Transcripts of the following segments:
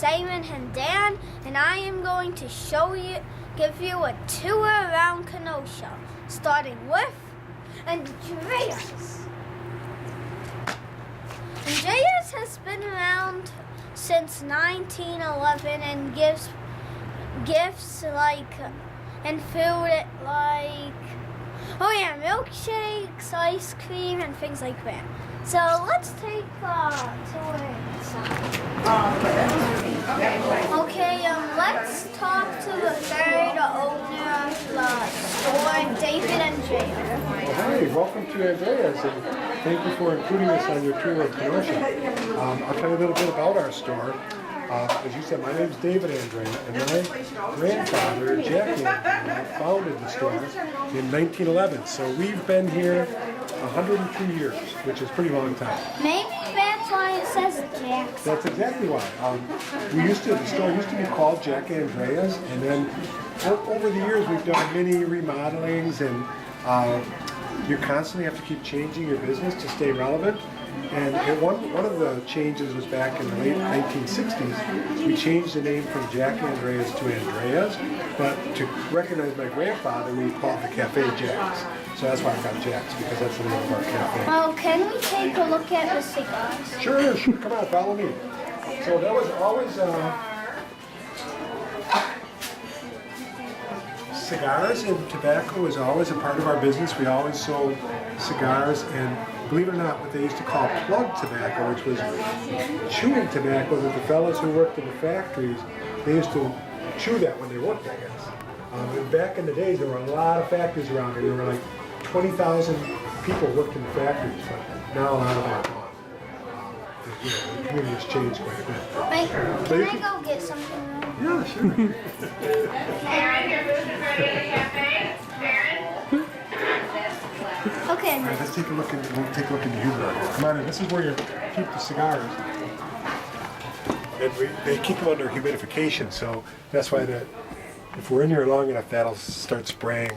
Aymen Hamdan, and I am going to give you a tour around Kenosha, starting with Andreas. Andreas has been around since 1911 and gives gifts and food milkshakes, ice cream, and things like that. So let's take a tour inside. Okay, let's talk to the third owner of the store, David Andreas. Hi, welcome to Andreas, and thank you for including us on your tour of Kenosha. I'll tell you a little bit about our store. As you said, my name is David Andreas, and my grandfather, Jack Andreas, founded the store in 1911. So we've been here 102 years, which is a pretty long time. Maybe that's why it says Jack's. That's exactly why. The store used to be called Jack Andreas, and then over the years we've done many remodelings, and you constantly have to keep changing your business to stay relevant. And one of the changes was back in the late 1960s. We changed the name from Jack Andreas to Andreas, but to recognize my grandfather, we called the cafe Jack's. So that's why I got Jack's, because that's the name of our cafe. Oh, can we take a look at the cigars? Sure. Come on, follow me. So that was always cigars and tobacco was always a part of our business. We always sold cigars, and believe it or not, what they used to call plug tobacco, which was chewing tobacco that the fellas who worked in the factories, they used to chew that when they worked, I guess. And back in the days, there were a lot of factories around here. There were like 20,000 people worked in the factories, but now a lot of them are gone. The community has changed quite a bit. Wait, can I go get something? Yeah, sure. Okay. All right, let's take a look in the humidor. Come on in. This is where you keep the cigars. And they keep them under humidification, so that's why if we're in here long enough, that'll start spraying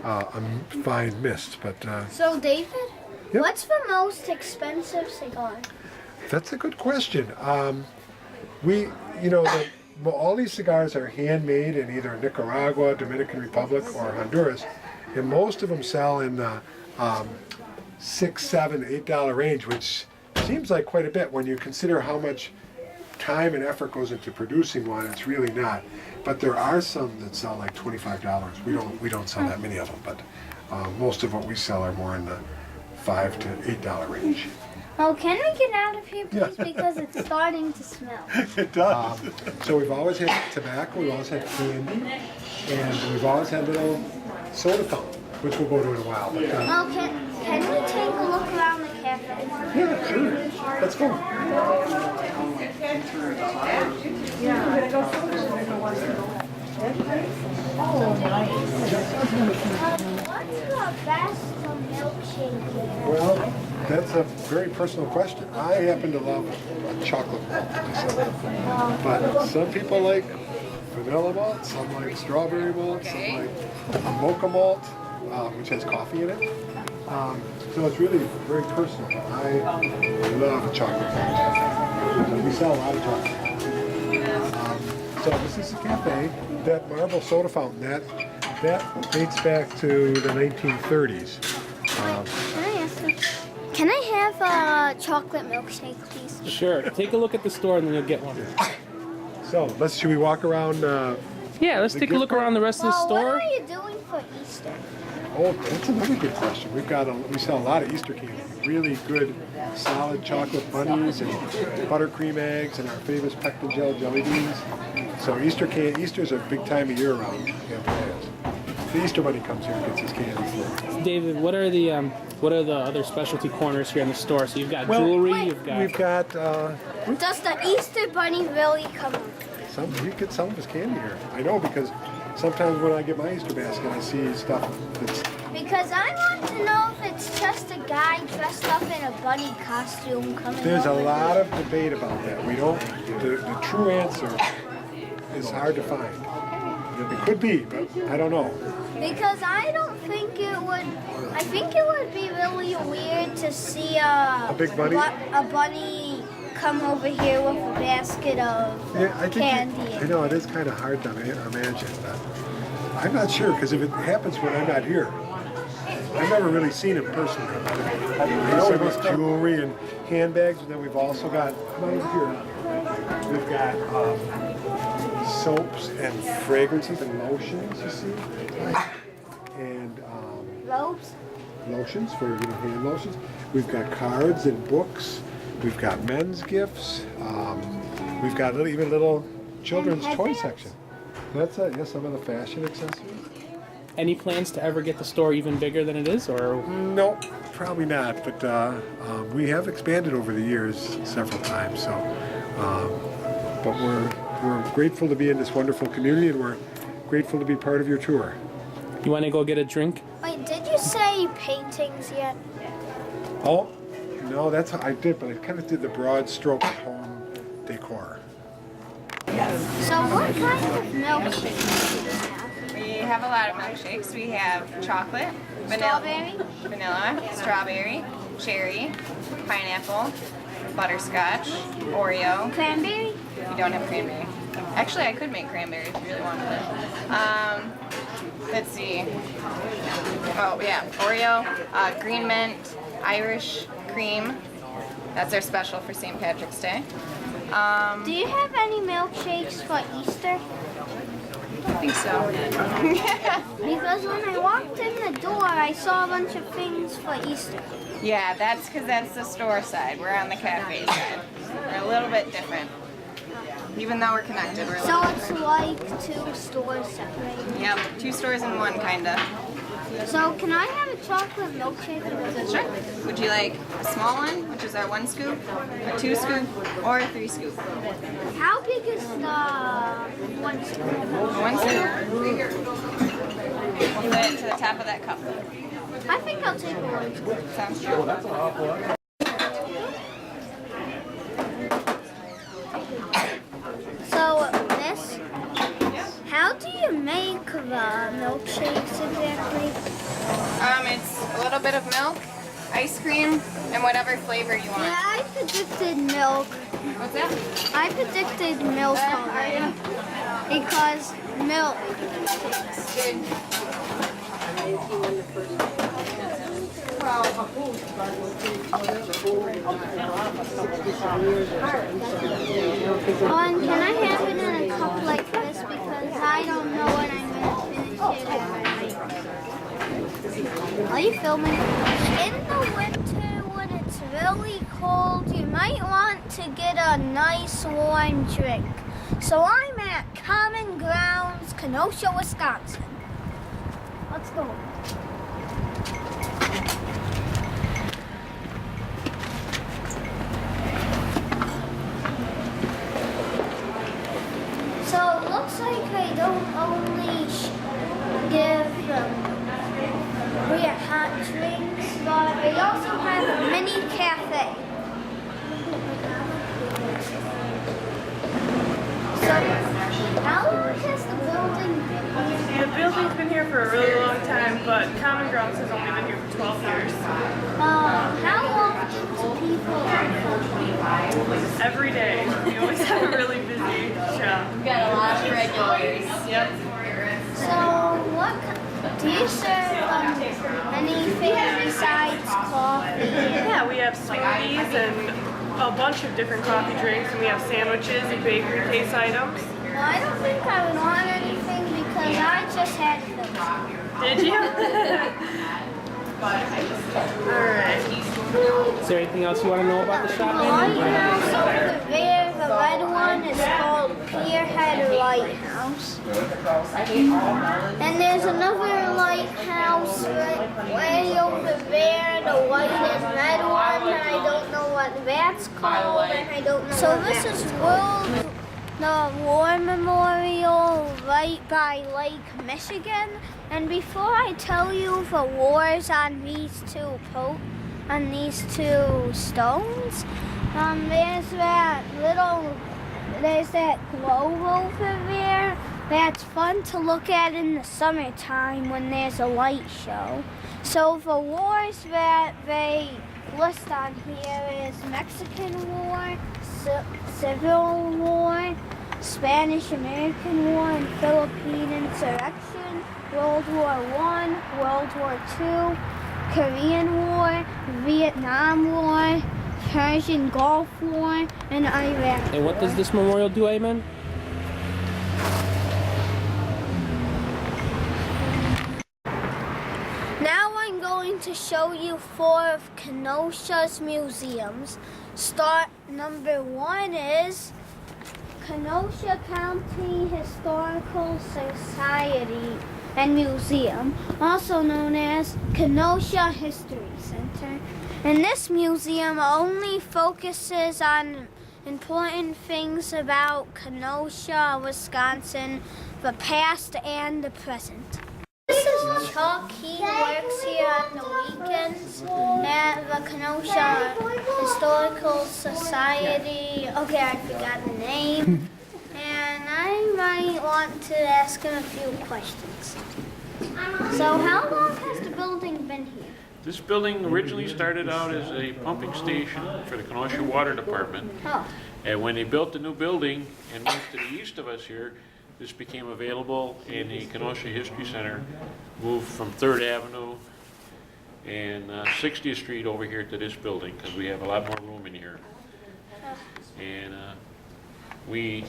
a fine mist. But So, David, yep. What's the most expensive cigar? That's a good question. All these cigars are handmade in either Nicaragua, Dominican Republic, or Honduras, and most of them sell in the $6, $7, $8 range, which seems like quite a bit when you consider how much time and effort goes into producing one. It's really not. But there are some that sell like $25. We don't sell that many of them, but most of what we sell are more in the $5 to $8 range. Oh, can we get out of here, please? Yeah. Because it's starting to smell. It does. So we've always had tobacco, we've always had candy, and we've always had little soda fountain, which we'll go to in a while. But, Can we take a look around the cafe? yeah, sure. Let's go. What's the best milkshake here? Well, that's a very personal question. I happen to love a chocolate malt myself. But some people like vanilla malt, some like strawberry malt, some like a mocha malt, which has coffee in it. So it's really very personal. I love a chocolate malt. We sell a lot of chocolate. So this is the cafe. That marble soda fountain, that dates back to the 1930s. Can I have a chocolate milkshake, please? Sure. Take a look at the store and then you'll get one. So, should we walk around? Yeah, let's take a look around the rest of the What store. are you doing for Easter? Oh, that's another good question. We sell a lot of Easter candy. Really good, solid chocolate bunnies and buttercream eggs and our famous pectin gel jelly beans. So Easter's a big time of year around Andreas. The Easter bunny comes here and gets his candy. David, what are the other specialty corners here in the store? So you've got jewelry, We've got Does the Easter bunny really come? he gets some of his candy here. I know, because sometimes when I get my Easter basket, I see stuff that's... Because I want to know if it's just a guy dressed up in a bunny costume coming There's a over lot of debate about that. We don't... The true answer is hard to find. It could be, but I don't know. Because I don't think it would... I think it would be really weird to see a big bunny? a bunny come over here with a basket of candy. I know, it is kind of hard to imagine, but I'm not sure, because if it happens when I'm not here, I've never really seen it personally. I know there's jewelry and handbags, and then we've also got, come on over here, we've got soaps and fragrances and lotions, you see? And lotions for, hand lotions. We've got cards and books. We've got men's gifts. We've got even little children's toy section. That's it. Yeah, some of the fashion accessories. Any plans to ever get the store even bigger than it is, or? Nope, probably not. But we have expanded over the years several times. So, but we're grateful to be in this wonderful community, and we're grateful to be part of your tour. You want to go get a drink? Wait, did you say paintings yet? Oh, no, that's how I did, but I kind of did the broad stroke home decor. So what kind of milkshakes do you have? We have a lot of milkshakes. We have chocolate, vanilla, strawberry, cherry, pineapple, butterscotch, Oreo. Cranberry? We don't have cranberry. Actually, I could make cranberry if you really wanted it. Let's see. Oh, yeah, Oreo, green mint, Irish cream. That's our special for St. Patrick's Day. Do you have any milkshakes for Easter? I think so. Because when I walked in the door, I saw a bunch of things for Easter. Yeah, that's because that's the store side. We're on the cafe side. We're a little bit different. Even though we're connected, we're a So little it's like two stores separated. Yep, 2 stores in one, kinda. So can I have a chocolate milkshake? Sure. Would you like a small one, which is our 1 scoop, a 2 scoop, or a 3 scoop? How big is the 1 scoop? 1 scoop. Put it to the top of that cup. I think I'll take the 1 scoop. Sounds good. So this, how do you make the milkshakes exactly? It's a little bit of milk, ice cream, and whatever flavor you want. Yeah, I predicted milk. What's that? I predicted milk already. Because milk. Oh, and can I have it in a cup like this? Because I don't know when I'm going to finish it. Are you filming? In the winter, when it's really cold, you might want to get a nice warm drink. So I'm at Common Grounds, Kenosha, Wisconsin. Let's go. So it looks like I don't only give real hot drinks, but I also have a mini cafe. So how long has the building been here? The building's been here for a really long time, but Common Grounds has only been here for 12 years. How often do people come? Every day. We always have a really busy shop. We've got a lot of regulars. Yep. So what do you serve anything besides coffee? Yeah, we have smoothies and a bunch of different coffee drinks, and we have sandwiches and bakery case items. Well, I don't think I would want anything because I just had those. Did you? Alright. Is there anything else you want to know about the shop? The lighthouse over there, the red one, is called Pierhead Lighthouse. And there's another lighthouse way over there, the white and red one, and I don't know what that's called, and I don't know. So this is the War Memorial right by Lake Michigan. And before I tell you the wars on these two stones, there's that globe over there that's fun to look at in the summertime when there's a light show. So the wars that they list on here is Mexican War, Civil War, Spanish-American War and Philippine Insurrection, World War I, World War II, Korean War, Vietnam War, Persian Gulf War, and Iraq. And what does this memorial do, Aymen? Now I'm going to show you 4 of Kenosha's museums. Start number 1 is Kenosha County Historical Society and Museum, also known as Kenosha History Center. And this museum only focuses on important things about Kenosha, Wisconsin, the past and the present. This is Chuck. He works here on the weekends at the Kenosha Historical Society. Okay, I forgot the name. And I might want to ask him a few questions. So how long has the building been here? This building originally started out as a pumping station for the Kenosha Water Department. Oh. And when they built the new building and moved to the east of us here, this became available, and the Kenosha History Center moved from 3rd Avenue and 60th Street over here to this building because we have a lot more room in here. And we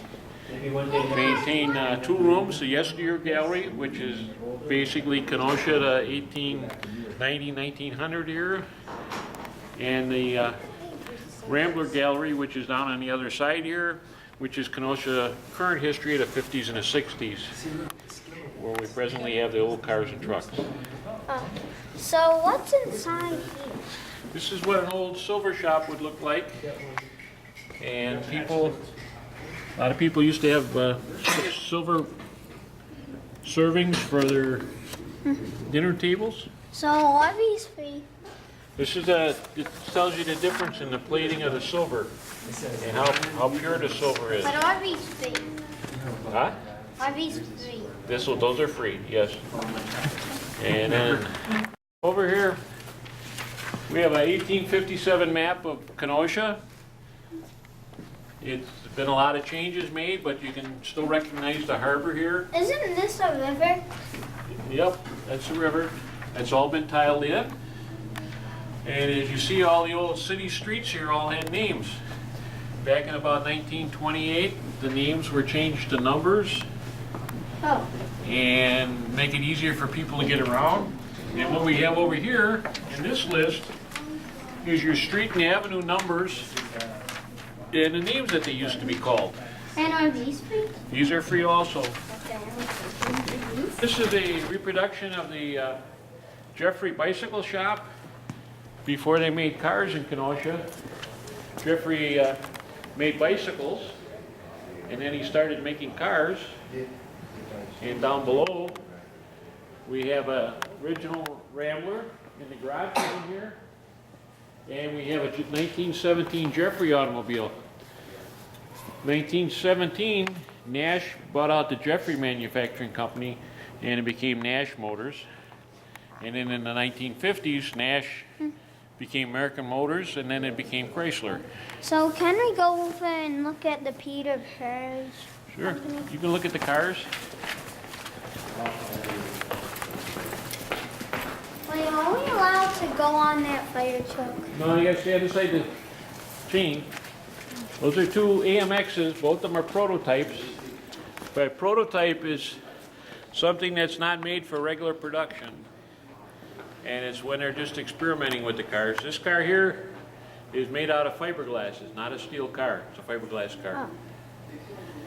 maintain 2 rooms, the Yesteryear Gallery, which is basically Kenosha, the 1890, 1900 era, and the Rambler Gallery, which is down on the other side here, which is Kenosha current history of the 50s and the 60s, where we presently have the old cars and trucks. So what's inside here? This is what an old silver shop would look like, and a lot of people used to have silver servings for their dinner tables. So what are these three? This is it tells you the difference in the plating of the silver and how pure the silver is. But are these free? Huh? Are these free? Those are free, yes. And then over here, we have an 1857 map of Kenosha. It's been a lot of changes made, but you can still recognize the harbor here. Isn't this a river? Yep, that's the river. That's all been tiled in. And as you see, all the old city streets here all had names. Back in about 1928, the names were changed to numbers. Oh. And make it easier for people to get around. And what we have over here in this list is your street and avenue numbers and the names that they used to be called. And are these free? These are free also. Okay. This is a reproduction of the Jeffrey Bicycle Shop before they made cars in Kenosha. Jeffrey made bicycles, and then he started making cars. And down below, we have a original Rambler in the garage down here, and we have a 1917 Jeffrey automobile. 1917, Nash bought out the Jeffrey Manufacturing Company, and it became Nash Motors. And then in the 1950s, Nash became American Motors, and then it became Chrysler. So can we go over and look at the Peter Parish? Sure, you can look at the cars. Wait, are we allowed to go on that fire truck? No, you gotta stay beside the chain. Those are 2 AMXs, both of them are prototypes. But a prototype is something that's not made for regular production. And it's when they're just experimenting with the cars. This car here is made out of fiberglass. It's not a steel car, it's a fiberglass car. Oh.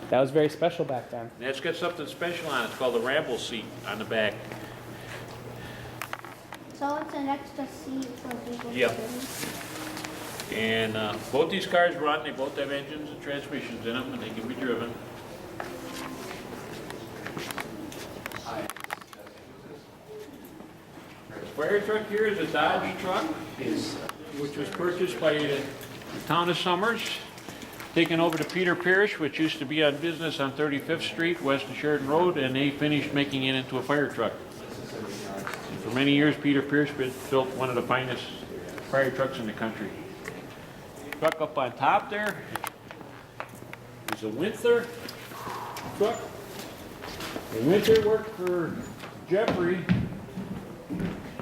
That was very special back then. And it's got something special on it. It's called the Ramble seat on the back. So it's an extra seat for people to Yep. sit in. And both these cars run. They both have engines and transmissions in them, and they can be driven. The fire truck here is a Dodge truck, which was purchased by the town of Summers, taken over to Peter Parish, which used to be on business on 35th Street, west of Sheridan Road, and they finished making it into a fire truck. And for many years, Peter Parish built one of the finest fire trucks in the country. Truck up on top there is a Winther truck. And Winther worked for Jeffrey.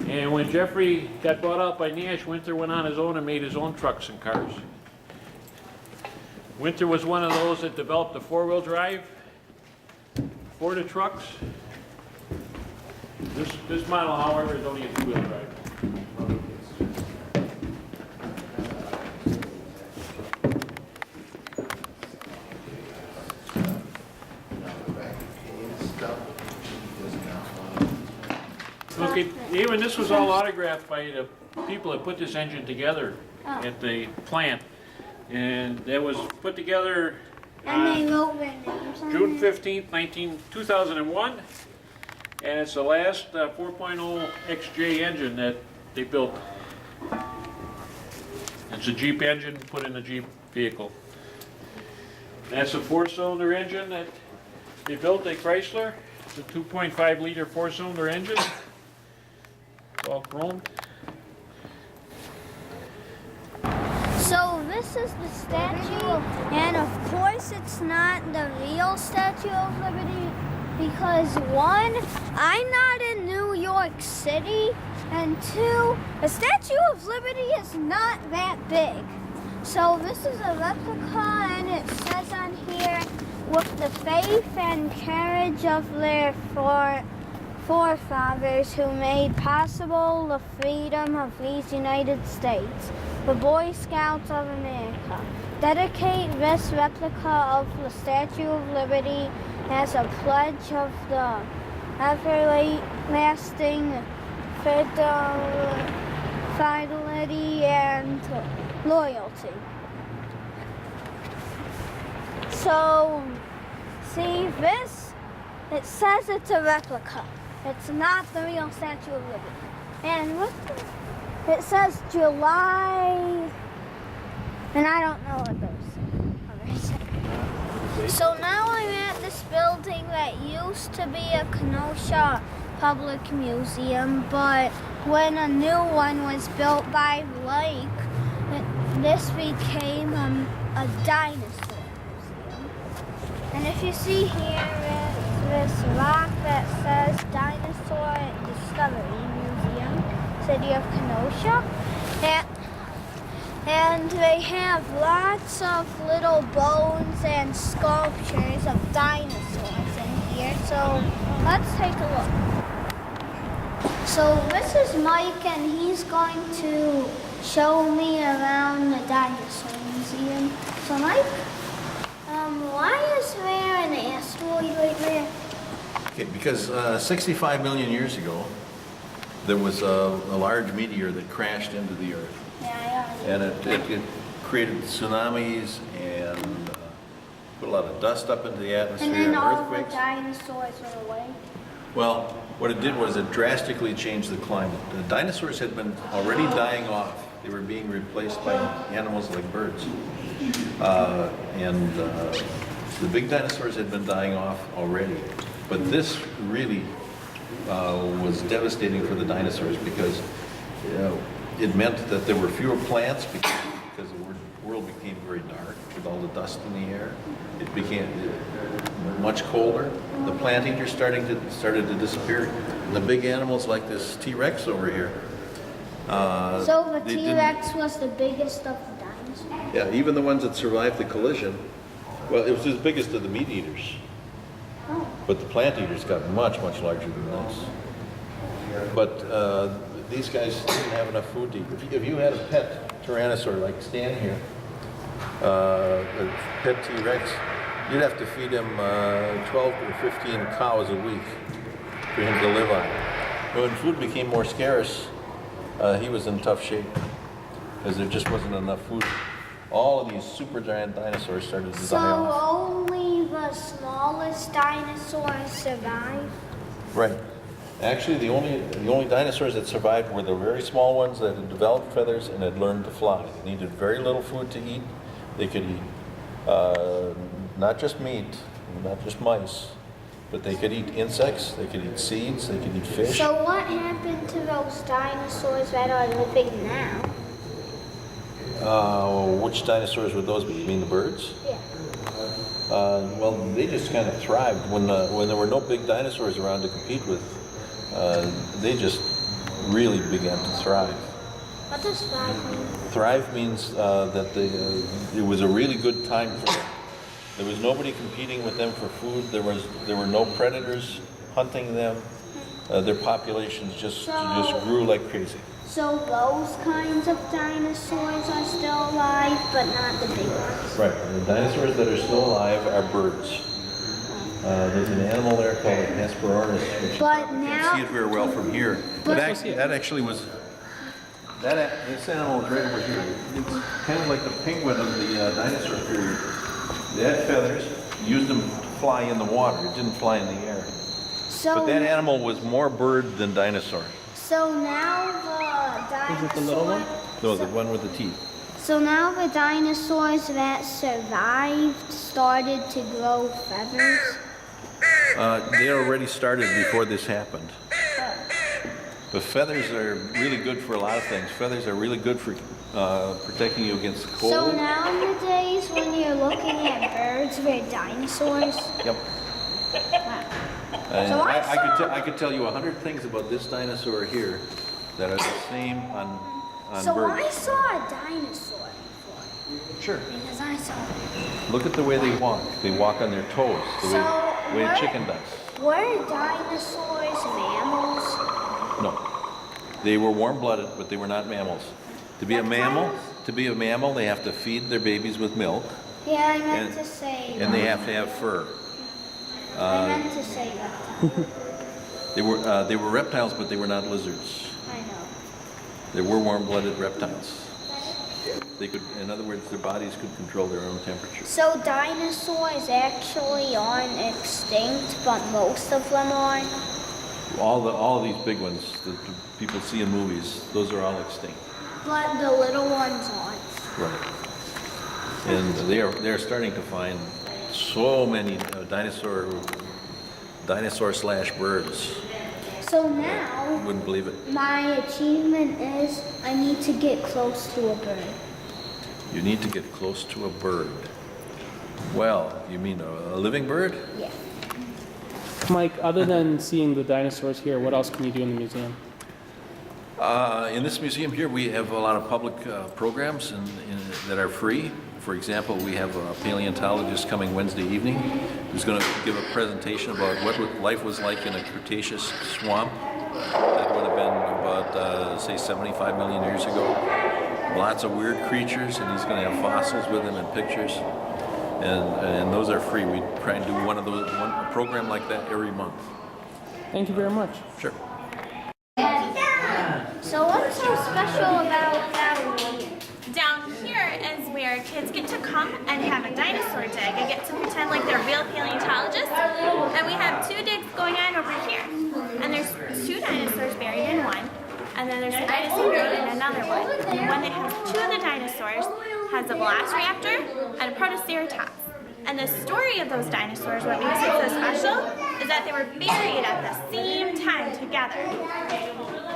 And when Jeffrey got bought out by Nash, Winther went on his own and made his own trucks and cars. Winther was one of those that developed the four-wheel drive for the trucks. This model, however, is only a two-wheel drive. Look, even this was all autographed by the people that put this engine together at the plant. And that was put together And they wrote their names on June it. 15th, 2001. And it's the last 4.0 XJ engine that they built. It's a Jeep engine put in a Jeep vehicle. That's a 4-cylinder engine that they built at Chrysler. It's a 2.5 liter 4-cylinder engine. It's all chromed. So this is the Statue, and of course it's not the real Statue of Liberty because one, I'm not in New York City, and two, the Statue of Liberty is not that big. So this is a replica, and it says on here, with the faith and courage of their forefathers who made possible the freedom of these United States, the Boy Scouts of America, dedicate this replica of the Statue of Liberty as a pledge of the everlasting fidelity and loyalty. So, see this? It says it's a replica. It's not the real Statue of Liberty. And look, it says July, and I don't know what those are. So now I'm at this building that used to be a Kenosha Public Museum, but when a new one was built by the lake, this became a dinosaur museum. And if you see here, it's this rock that says Dinosaur Discovery Museum, City of Kenosha. And they have lots of little bones and sculptures of dinosaurs in here. So let's take a look. So this is Mike, and he's going to show me around the dinosaur museum. So Mike, why is there an asteroid right there? Okay, because 65 million years ago, there was a large meteor that crashed into the Earth. And it created tsunamis and put a lot of dust up into the atmosphere And then all earthquakes. the dinosaurs went away. Well, what it did was it drastically changed the climate. The dinosaurs had been already dying off. They were being replaced by animals like birds. The big dinosaurs had been dying off already. But this really was devastating for the dinosaurs because it meant that there were fewer plants because the world became very dark with all the dust in the air. It became much colder. The plant eaters started to disappear. And the big animals like this T-Rex over here. So the T-Rex was the biggest of the dinosaurs? Yeah, even the ones that survived the collision. Well, it was the biggest of the meat eaters. Oh. But the plant eaters got much, much larger than this. But these guys didn't have enough food to eat. If you had a pet Tyrannosaur like Stan here, a pet T-Rex, you'd have to feed him 12 or 15 cows a week for him to live on. But when food became more scarce, he was in tough shape because there just wasn't enough food. All of these super giant dinosaurs started to die off. So only the smallest dinosaurs survived? Right. Actually, the only dinosaurs that survived were the very small ones that had developed feathers and had learned to fly. They needed very little food to eat. They could eat not just meat, not just mice, but they could eat insects, they could eat seeds, they could eat fish. So what happened to those dinosaurs that are living now? Which dinosaurs would those be? You mean the birds? Yeah. Well, they just kind of thrived when there were no big dinosaurs around to compete with. They just really began to thrive. What does thrive mean? Thrive means that it was a really good time for them. There was nobody competing with them for food. There were no predators hunting them. Their populations just grew like crazy. So those kinds of dinosaurs are still alive, but not the big ones. Right. The dinosaurs that are still alive are birds. There's an animal there called a Hesperornis, which you can see it very well from here. That actually was. This animal is right over here. It's kind of like the penguin of the dinosaur period. They had feathers, used them to fly in the water. It didn't fly in the air. But that animal was more bird than dinosaur. So now the dinosaurs... Is it the little one? No, the one with the teeth. So now the dinosaurs that survived started to grow feathers? They already started before this happened. But feathers are really good for a lot of things. Feathers are really good for protecting you against cold. So nowadays when you're looking at birds, they're dinosaurs? Yep. Wow. And So I could tell you 100 things about this dinosaur here that are the same on So birds. I saw a dinosaur before. Sure. Because I saw it. Look at the way they walk. They walk on their toes, the way a chicken does. Were dinosaurs mammals? No. They were warm-blooded, but they were not mammals. To be a mammal, they have to feed their babies with milk, Yeah, I meant to say and they have to have fur. I meant to say that. They were reptiles, but they were not lizards. I know. They were warm-blooded reptiles. They could, in other words, their bodies could control their own temperature. So dinosaurs actually aren't extinct, but most of them are? All of these big ones that people see in movies, those are all extinct. But the little ones aren't. Right. And they're starting to find so many dinosaur/birds. So now, You wouldn't believe it. my achievement is I need to get close to a bird. You need to get close to a bird. Well, you mean a living bird? Yeah. Mike, other than seeing the dinosaurs here, what else can you do in the museum? In this museum here, we have a lot of public programs that are free. For example, we have a paleontologist coming Wednesday evening who's going to give a presentation about what life was like in a Cretaceous swamp that would have been about, say, 75 million years ago. Lots of weird creatures, and he's going to have fossils with him and pictures. And those are free. We try and do a program like that every month. Thank you very much. Sure. So what's so special about Halloween? Down here is where kids get to come and have a dinosaur dig and get to pretend like they're real paleontologists. And we have 2 digs going on over here. And there's 2 dinosaurs buried in one. And then there's a dinosaur buried in another one. The one that has 2 of the dinosaurs has a velociraptor and a protoceratops. And the story of those dinosaurs, what makes it so special, is that they were buried at the same time together.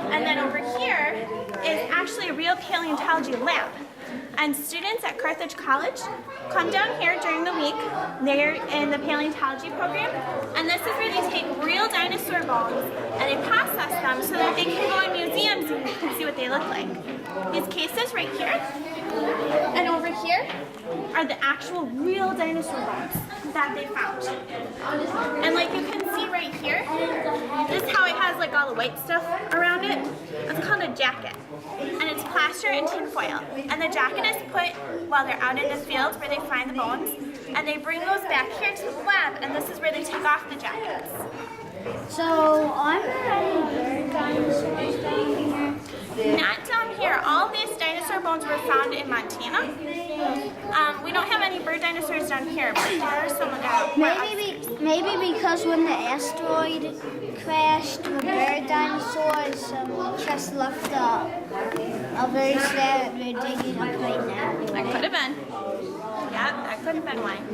And then over here is actually a real paleontology lab. And students at Carthage College come down here during the week. They're in the paleontology program. And this is where they take real dinosaur bones and they process them so that they can go in museums and you can see what they look like. These cases right here and over here are the actual real dinosaur bones that they found. And like you can see right here, this is how it has like all the white stuff around it. It's called a jacket. And it's plaster and tin foil. And the jacket is put while they're out in the field where they find the bones. And they bring those back here to the lab, and this is where they take off the jackets. So aren't there any bird dinosaurs down here? Not down here. All these dinosaur bones were found in Montana. We don't have any bird dinosaurs down here, but there are some that Maybe because when the asteroid crashed, the bird dinosaurs just left the others that they're digging up right now. That could have been. Yeah, that could have been one.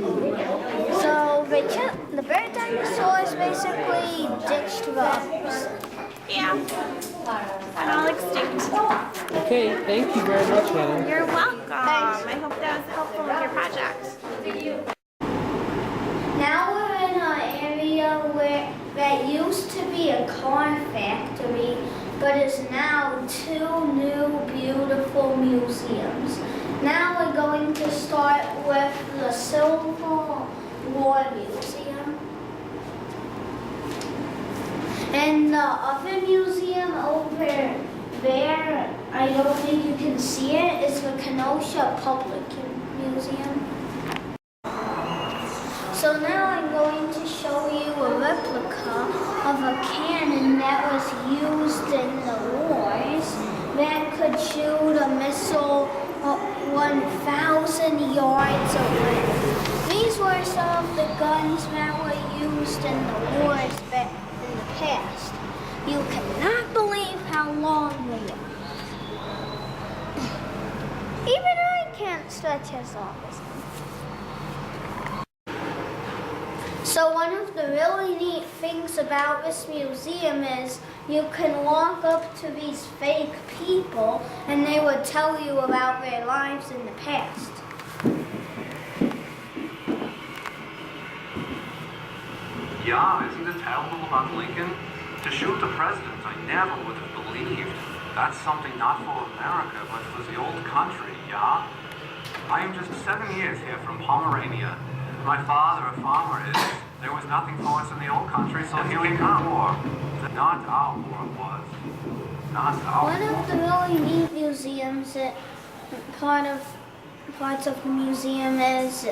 So the bird dinosaurs basically ditched the others. Yeah. And all extinct. Okay, thank you very much, Hannah. You're welcome. I hope that was helpful with your project. that used to be a car factory, but is now 2 new beautiful museums. Now we're going to start with the Civil War Museum. And the other museum over there, I don't think you can see it, is the Kenosha Public Museum. So now I'm going to show you a replica of a cannon that was used in the wars that could shoot a missile 1,000 yards away. These were some of the guns that were used in the wars back in the past. You cannot believe how long they are. Even I can't stretch as long as them. So one of the really neat things about this museum is you can walk up to these fake people and they would tell you about their lives in the past. Yeah, isn't it terrible about Lincoln? To shoot the president, I never would have believed. That's something not for America, but for the old country, yeah? I am just 7 years here from Pomerania. My father, a farmer, is. There was nothing for us in the old country, so here we come. War. Not our war was. Not our One of the really neat museums, parts of the museum is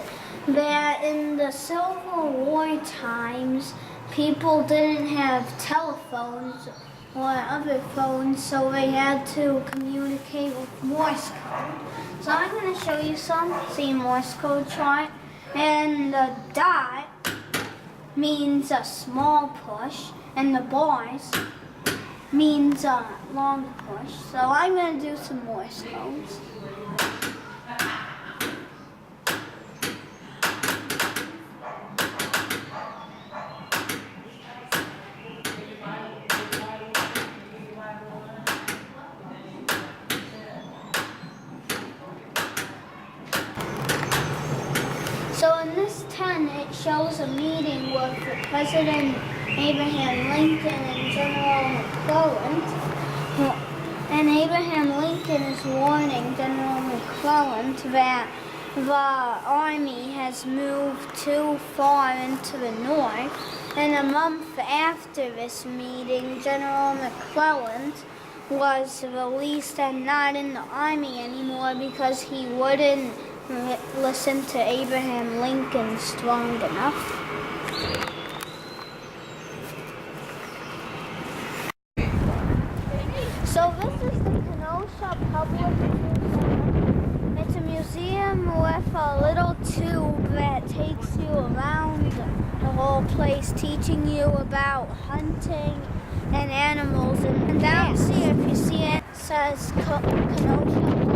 that in the Civil War times, people didn't have telephones or other phones, so they had to communicate with Morse code. So I'm going to show you some. See Morse code chart. And the dot means a small push, and the bars means a long push. So I'm going to do some Morse codes. So in this 10, it shows a meeting with President Abraham Lincoln and General McClellan. And Abraham Lincoln is warning General McClellan that the army has moved too far into the north. And a month after this meeting, General McClellan was released and not in the army anymore because he wouldn't listen to Abraham Lincoln strong enough. So this is the Kenosha Public Museum. It's a museum with a little tube that takes you around the whole place, teaching you about hunting and animals. And down here, if you see it, says Kenosha Public.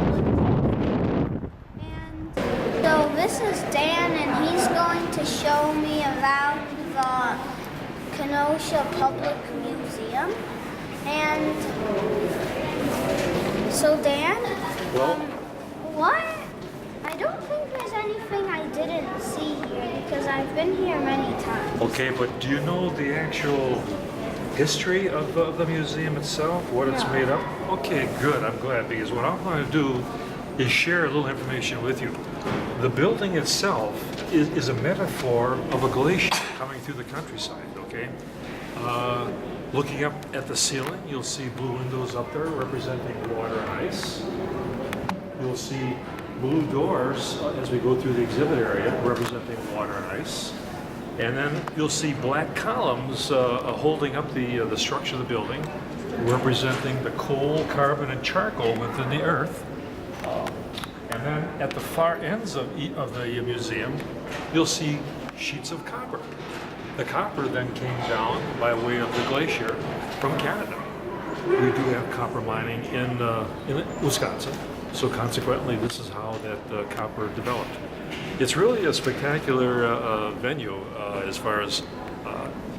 So this is Dan, and he's going to show me around the Kenosha Public Museum. And so Dan, what? I don't think there's anything I didn't see here because I've been here many times. Okay, but do you know the actual history of the museum itself, what it's made up? Okay, good, I'm glad, because what I'm going to do is share a little information with you. The building itself is a metaphor of a glacier coming through the countryside, okay? Looking up at the ceiling, you'll see blue windows up there representing water and ice. You'll see blue doors as we go through the exhibit area representing water and ice. And then you'll see black columns holding up the structure of the building, representing the coal, carbon, and charcoal within the earth. And then at the far ends of the museum, you'll see sheets of copper. The copper then came down by way of the glacier from Canada. We do have copper mining in Wisconsin, so consequently this is how that copper developed. It's really a spectacular venue as far as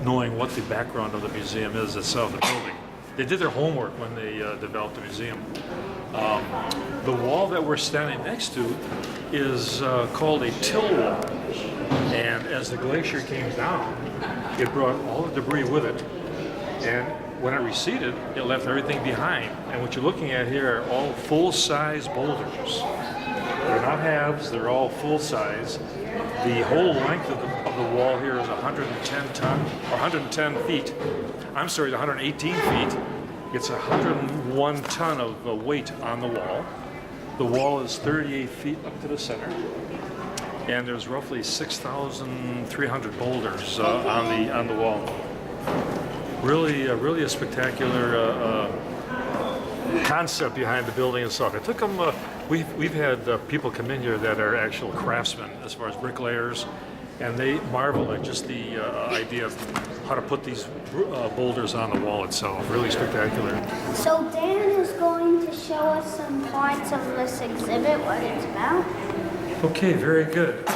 knowing what the background of the museum is itself, the building. They did their homework when they developed the museum. The wall that we're standing next to is called a till wall. And as the glacier came down, it brought all the debris with it, and when it receded, it left everything behind. And what you're looking at here are all full-size boulders. They're not halves, they're all full-size. The whole length of the wall here is 110 feet. I'm sorry, 118 feet. It's 101 ton of weight on the wall. The wall is 38 feet up to the center. And there's roughly 6,300 boulders on the wall. Really a spectacular concept behind the building itself. It took them. We've had people come in here that are actual craftsmen as far as bricklayers, and they marvel at just the idea of how to put these boulders on the wall itself. Really spectacular. So Dan is going to show us some parts of this exhibit, what it's about. Okay, very good.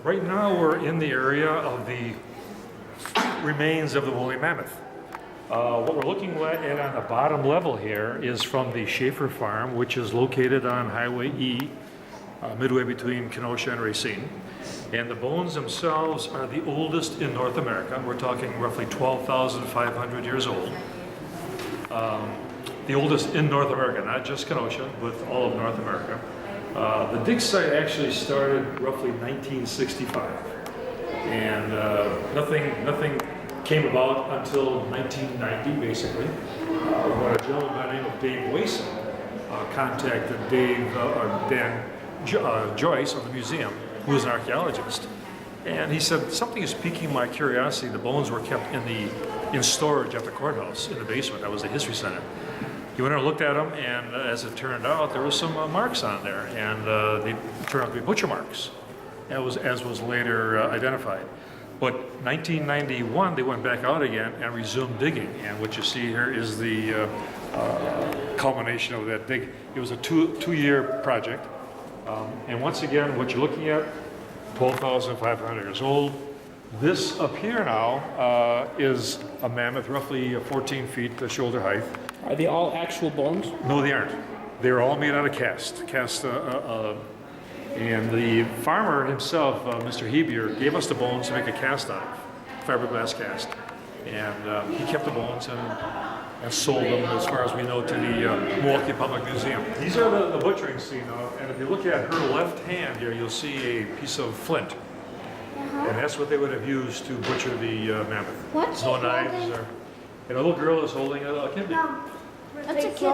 Right now we're in the area of the remains of the woolly mammoth. What we're looking at on the bottom level here is from the Schaefer Farm, which is located on Highway E, midway between Kenosha and Racine. And the bones themselves are the oldest in North America. We're talking roughly 12,500 years old. The oldest in North America, not just Kenosha, but all of North America. The dig site actually started roughly 1965. And nothing came about until 1990, basically, when a gentleman by the name of Dave Wason contacted Dan Joyce of the museum, who is an archaeologist, and he said, something is piquing my curiosity. The bones were kept in storage at the courthouse in the basement. That was the history center. He went and looked at them, and as it turned out, there was some marks on there, and they turned out to be butcher marks, as was later identified. But 1991, they went back out again and resumed digging. And what you see here is the culmination of that dig. It was a two-year project. And once again, what you're looking at, 12,500 years old. This up here now is a mammoth, roughly 14 feet shoulder height. Are they all actual bones? No, they aren't. They're all made out of cast. And the farmer himself, Mr. Hebier, gave us the bones to make a cast out of, fiberglass cast. And he kept the bones and sold them, as far as we know, to the Milwaukee Public Museum. These are the butchering scene, and if you look at her left hand here, you'll see a piece of flint. And that's what they would have used to butcher the mammoth. What's no she knives. holding? And a little girl is holding a kidney. No, that's a kidney.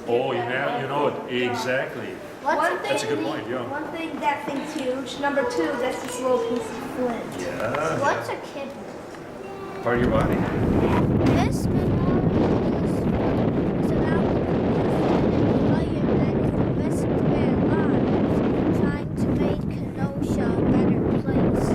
Oh, you know it. Exactly. That's a good point, yeah. One thing, that thing's huge. Number two, that's this little piece of flint. Yeah. What's a kidney? Part of your body. This memorial is about the that risked their lives trying to make Kenosha a better place.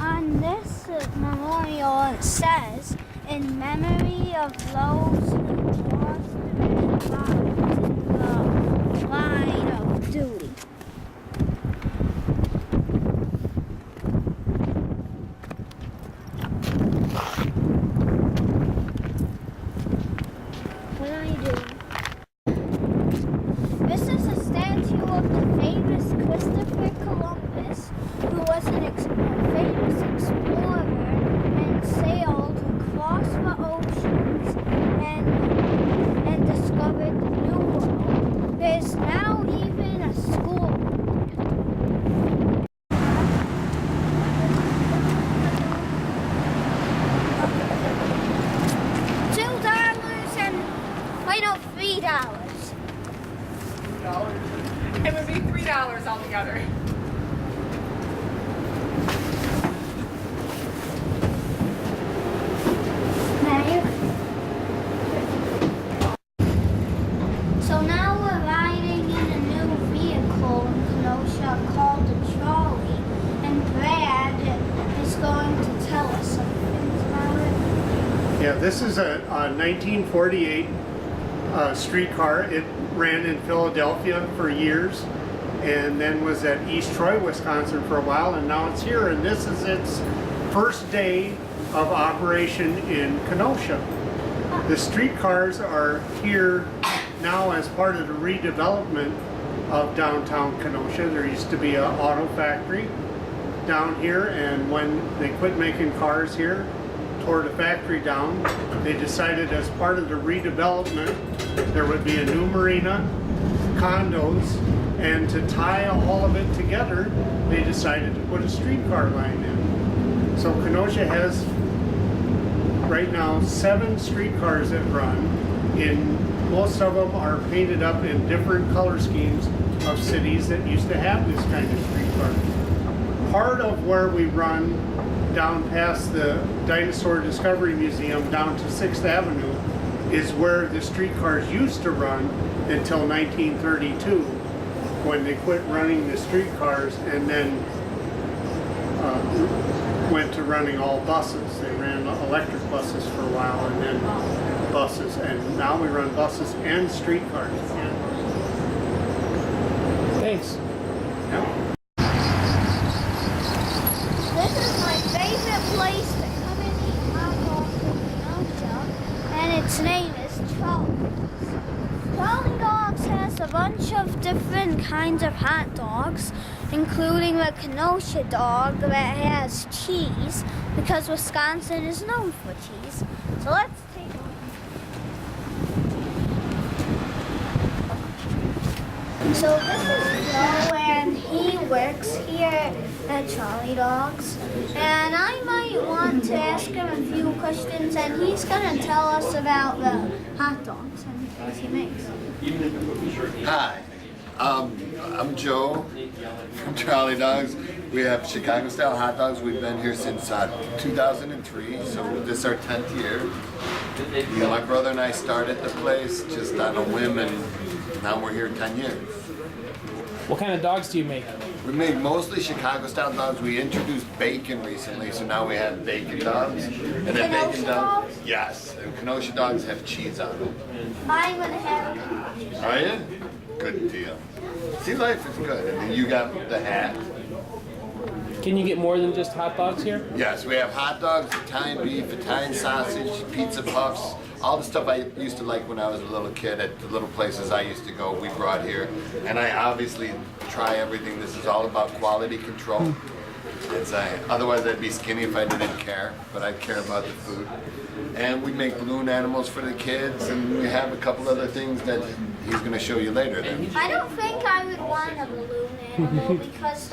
On this memorial, it says, in memory of those who lost their lives in the line of duty. What are you doing? This is a statue of the famous Christopher Columbus, who was a famous explorer and sailed across the oceans and discovered the New World. There's now even a school. $2 and $3. It would be $3 altogether. So now we're riding in a new vehicle in Kenosha called the Trolley, and Brad is going to tell us some things about it. Yeah, this is a 1948 streetcar. It ran in Philadelphia for years and then was at East Troy, Wisconsin for a while, and now it's here, and this is its first day of operation in Kenosha. The streetcars are here now as part of the redevelopment of downtown Kenosha. There used to be an auto factory down here, and when they quit making cars here, tore the factory down, they decided as part of the redevelopment there would be a new marina, condos, and to tie all of it together, they decided to put a streetcar line in. So Kenosha has right now 7 streetcars that run. Most of them are painted up in different color schemes of cities that used to have this kind of streetcar. Part of where we run down past the Dinosaur Discovery Museum down to 6th Avenue is where the streetcars used to run until 1932, when they quit running the streetcars and then went to running all buses. They ran electric buses for a while and then buses, and now we run buses and streetcars. Thanks. Yeah. This is my favorite place to come and eat hot dogs in Kenosha, and its name is Trolley Dogs. Trolley Dogs has a bunch of different kinds of hot dogs, including the Kenosha dog that has cheese, because Wisconsin is known for cheese. So let's take a look. So this is Joe, and he works here at Trolley Dogs. And I might want to ask him a few questions, and he's going to tell us about the hot dogs and things he makes. Hi, I'm Joe from Trolley Dogs. We have Chicago-style hot dogs. We've been here since 2003, so this is our 10th year. You know, my brother and I started the place just on a whim, and now we're here 10 years. What kind of dogs do you make? We make mostly Chicago-style dogs. We introduced bacon recently, so now we have bacon dogs. And then bacon dogs? Yes, and Kenosha dogs have cheese on them. I'm going to have a Are you? Good deal. See, life is good. And then you got the hat. Can you get more than just hot dogs here? Yes, we have hot dogs, Italian beef, Italian sausage, pizza puffs, all the stuff I used to like when I was a little kid at the little places I used to go, we brought here. And I obviously try everything. This is all about quality control. Otherwise I'd be skinny if I didn't care, but I care about the food. And we make balloon animals for the kids, and we have a couple other things that he's going to show you later then. I don't think I would want a balloon animal because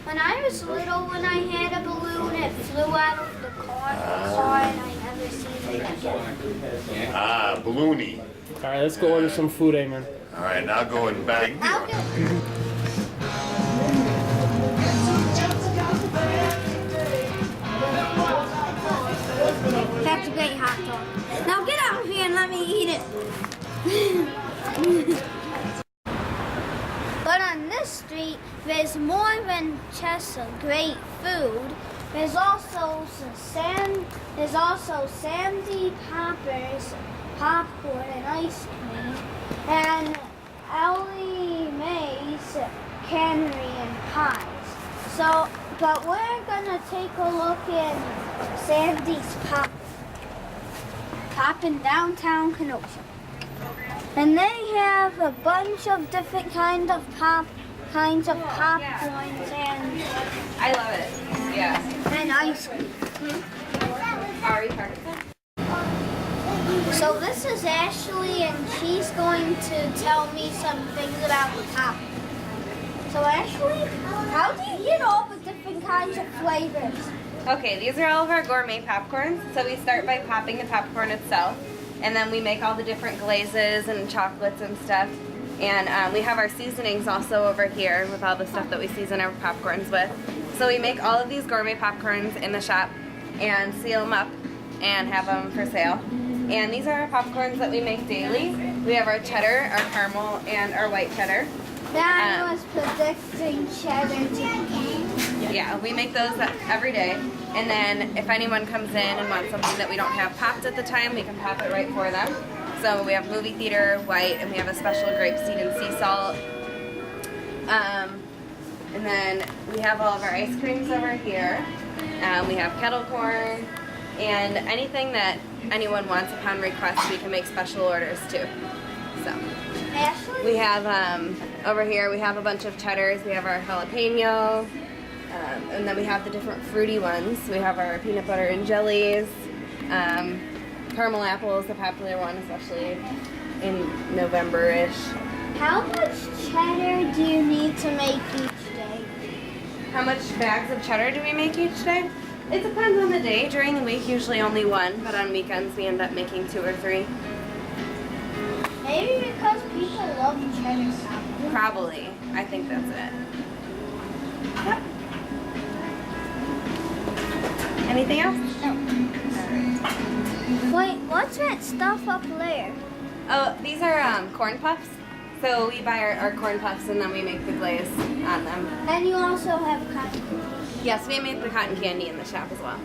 when I was little, when I had a balloon, it flew out of the car and I never seen it again. Ah, balloony. All right, let's go order some food, Aymen. All right, now going back. That's a great hot dog. Now get out of here and let me eat it. But on this street, there's more than just a great food. There's also Sandy Poppers, popcorn and ice cream, and Ellie Mae's cannery and pies. So, but we're gonna take a look at Sandy's Pop in downtown Kenosha. And they have a bunch of different kinds of popcorns and I love it. Yeah. And ice cream. Ari Parkinson. So this is Ashley, and she's going to tell me some things about the pop. So Ashley, how do you get all the different kinds of flavors? Okay, these are all of our gourmet popcorns. So we start by popping the popcorn itself, and then we make all the different glazes and chocolates and stuff. And we have our seasonings also over here with all the stuff that we season our popcorns with. So we make all of these gourmet popcorns in the shop and seal them up and have them for sale. And these are our popcorns that we make daily. We have our cheddar, our caramel, and our white cheddar. That was predicting cheddar to be. Yeah, we make those every day. And then if anyone comes in and wants something that we don't have popped at the time, we can pop it right for them. So we have movie theater, white, and we have a special grapeseed and sea salt. And then we have all of our ice creams over here. We have kettle corn, And anything that anyone wants upon request, we can make special orders too. So we have over here we have a bunch of cheddars. We have our jalapeno, and then we have the different fruity ones. We have our peanut butter and jellies. Caramel apple is the popular one, especially in November-ish. How much cheddar do you need to make each day? How much bags of cheddar do we make each day? It depends on the day. During the week, usually only one, but on weekends we end up making 2 or 3. Maybe because people love cheddar. Probably. I think that's it. Yep. Anything else? No. Wait, what's that stuff up there? Oh, these are corn puffs. So we buy our corn puffs and then we make the glaze on them. And you also have cotton candy. Yes, we make the cotton candy in the shop as well.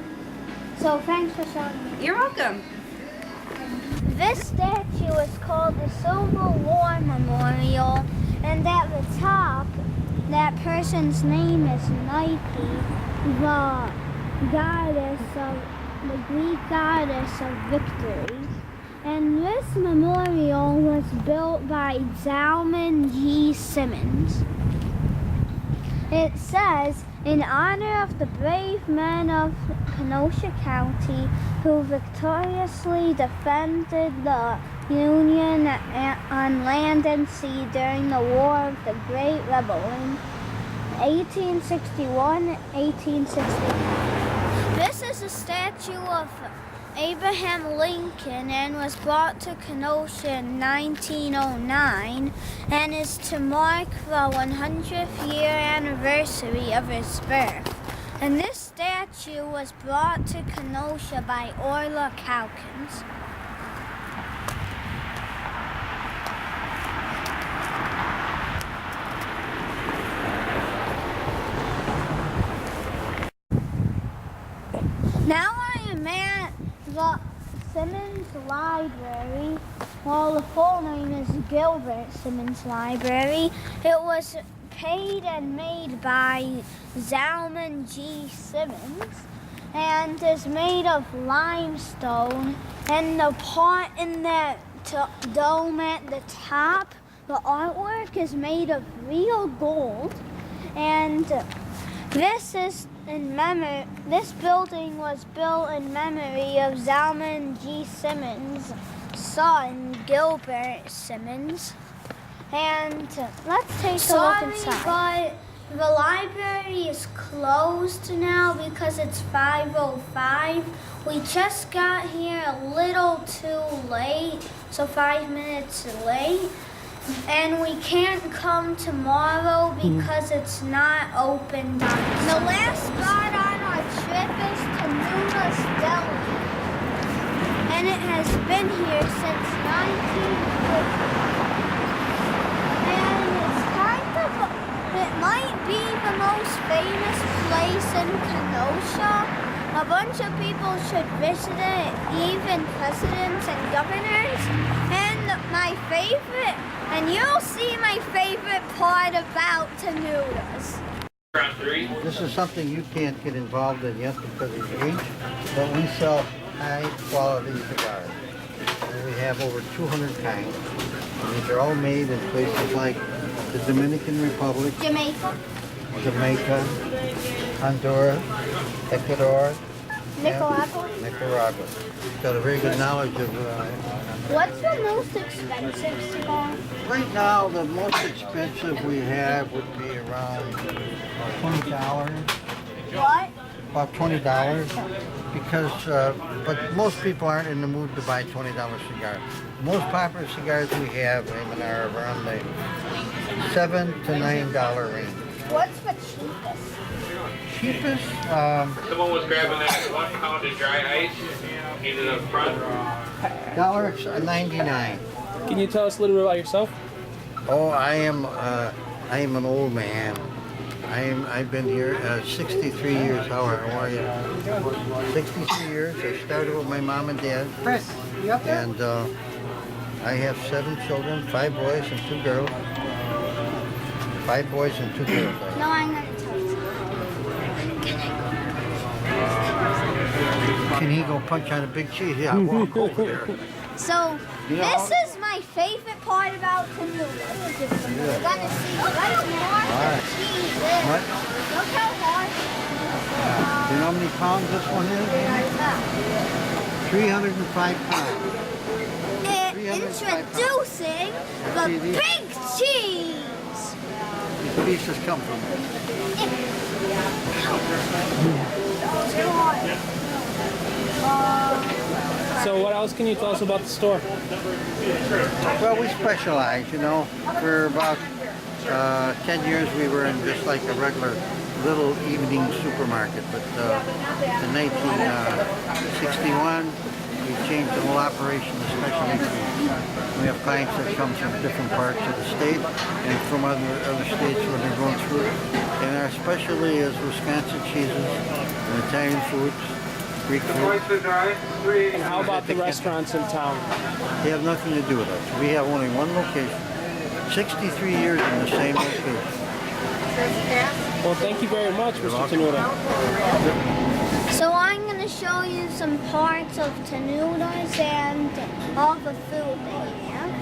So thanks for showing me. You're welcome. This statue is called the Civil War Memorial, and at the top, that person's name is Nike, the Greek goddess of victory. And this memorial was built by Aymen G. Simmons. It says, in honor of the brave men of Kenosha County who victoriously defended the Union on land and sea during the War of the Great Rebellion, 1861-1865. This is a statue of Abraham Lincoln and was brought to Kenosha in 1909 and is to mark the 100th year anniversary of his birth. And this statue was brought to Kenosha by Orla Calkins. Now I am at the Simmons Library. Well, the full name is Gilbert Simmons Library. It was paid and made by Aymen G. Simmons and is made of limestone. And the part in the dome at the top, the artwork is made of real gold. And this building was built in memory of Aymen G. Simmons' son, Gilbert Simmons. And let's take a look inside. But the library is closed now because it's 5:05. We just got here a little too late, so 5 minutes late. And we can't come tomorrow because it's not open. The last spot on our trip is to Noodles Deli. And it has been here since 1950. It might be the most famous place in Kenosha. A bunch of people should visit it, even presidents and governors. And my favorite, and you'll see my favorite part about the Noodles. This is something you can't get involved in yet because of your age, but we sell high quality cigars. And we have over 200 kinds. And these are all made in places like the Dominican Republic, Jamaica, Honduras, Ecuador, Nicaragua. Nicaragua. He's got a very good knowledge of. What's the most expensive cigar? Right now, the most expensive we have would be around $20. What? About $20, because but most people aren't in the mood to buy $20 cigar. Most popular cigars we have, Aymen, are around the $7 to $9 range. What's the cheapest? Cheapest? Someone was grabbing that 1 pound of dry ice, heated up front. $1.99. Can you tell us a little bit about yourself? Oh, I am an old man. I've been here 63 years. How are you? 63 years. I started with my mom and dad. And I have 7 children, 5 boys and 2 girls. 5 boys and 2 girls. No, I'm going to tell you something. Can he go punch on a big cheese? Yeah, walk over there. So, You know- this is my favorite part about Kenosha. We're gonna see right more Alright. cheese is. What? Look how hard. Do you know how many pounds this one is? 305 pounds. Introducing the See these? big cheese. These pieces come from it. Too hard. So what else can you tell us about the store? Well, we specialize, you know. For about 10 years we were in just like a regular little evening supermarket. But in 1961, we changed the whole operation to specialty food. We have clients that come from different parts of the state and from other states where they're going through. And our specialty is Wisconsin cheeses and Italian foods, Greek food. And how about the restaurants in town? They have nothing to do with us. We have only one location. 63 years in the same location. Well, thank you very much, Mr. Tenuta. So I'm going to show you some parts of Tenutas and all the food they have.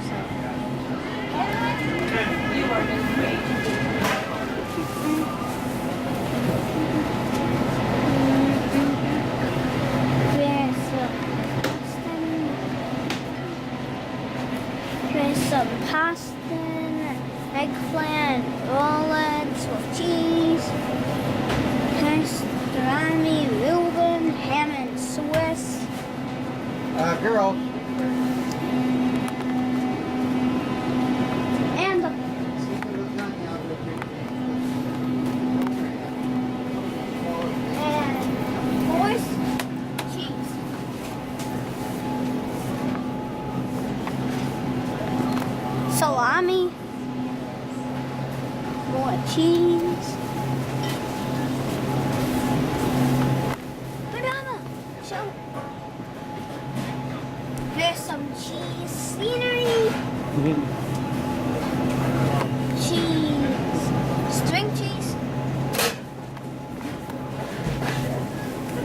There's some pasta, eggplant, rollets with cheese, pastrami, Reuben, ham and Swiss. Girl. And the horse cheese. Salami, more cheese. Banana, show. There's some cheese scenery. Cheese, string cheese.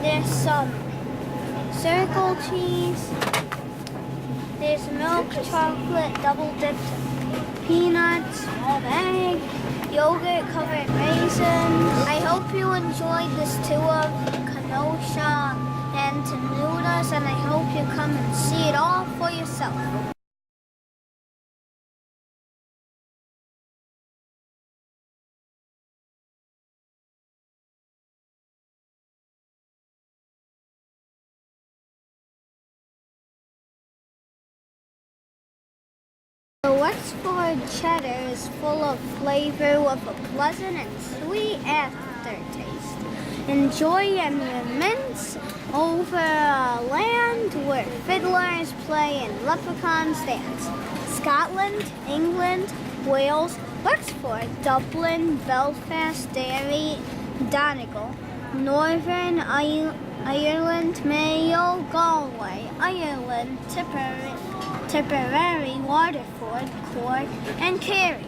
There's some circle cheese. There's milk chocolate double dipped peanuts, small egg, yogurt covered raisins. I hope you enjoyed this tour of Kenosha and Tenutas, and I hope you come and see it all for yourself. The Wexford cheddar is full of flavor with a pleasant and sweet aftertaste. Enjoy amusements over a land where fiddlers play and leprechauns dance. Scotland, England, Wales, Wexford, Dublin, Belfast, Derry, Donegal, Northern Ireland, Mayo, Galway, Ireland, Tipperary, Waterford, Cork, and Kerry.